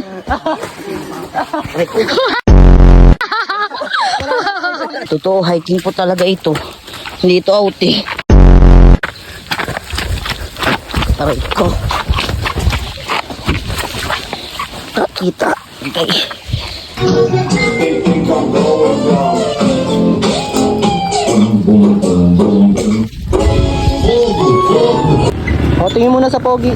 kami. Totoo, hiking po talaga ito. Hindi ito outing. Aray ko. Kita. Okay. O, tingin muna sa pogi.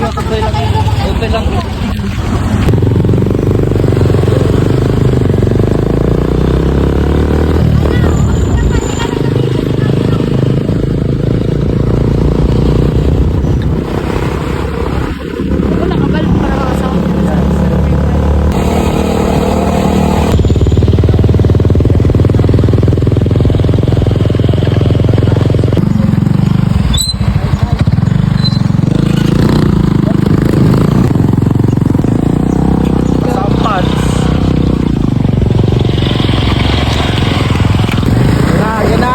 Okay lang.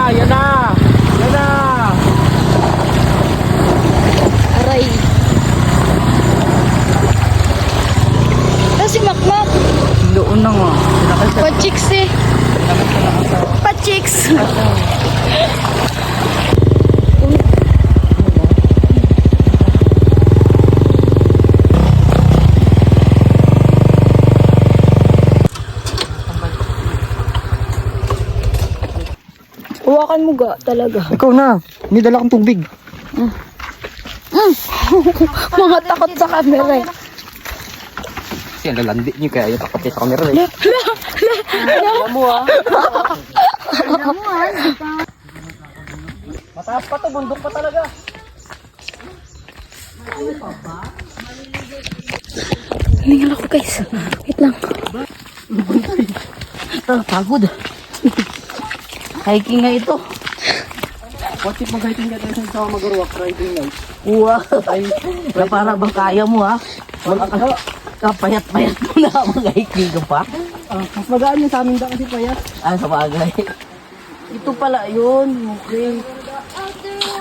Yan na. Aray. Si Makmak. Doon na nga. Pa-chicks eh. Pa-chicks. Huwakan mo ga talaga. Ikaw na. May dala kang tubig. Mga takot sa camera eh. Kasi lalandi niyo kaya yung takot sa camera eh. Alam mo ah. Mataas pa to, bundok pa talaga. Hiningal ako guys. Wait lang. Pagod. Hiking nga ito. What's it mag-hiking ka tayo sa mag-rock riding night? Wow. Na para bang kaya mo ha? Kapayat-payat mo na mag-hiking ka pa. Mas magaan yung sa amin da kasi payat. Sa bagay. Ito pala yun. Okay.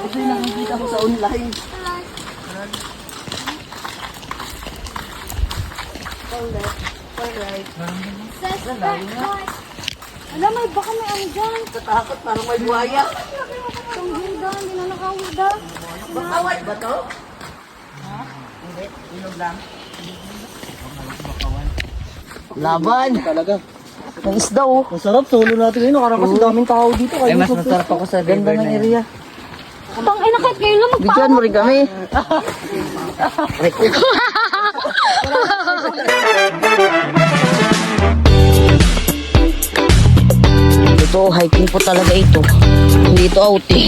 Ito yung nakikita ko sa online. Alam mo, baka may ano dyan. Katakot, parang may buhaya. Itong gilda, hindi na nakawida. Bakaway ba to? Ha? Hindi, inog lang. Laban! Talaga. Ang isda oh. Ang sarap, solo natin ngayon. Nakarang kasi daming tao dito. Ay, mas masarap ako sa ganda ng area. Tang ina, kahit kayo lang Bigyan mo rin kami. Ito, hiking po talaga ito. Hindi ito outing.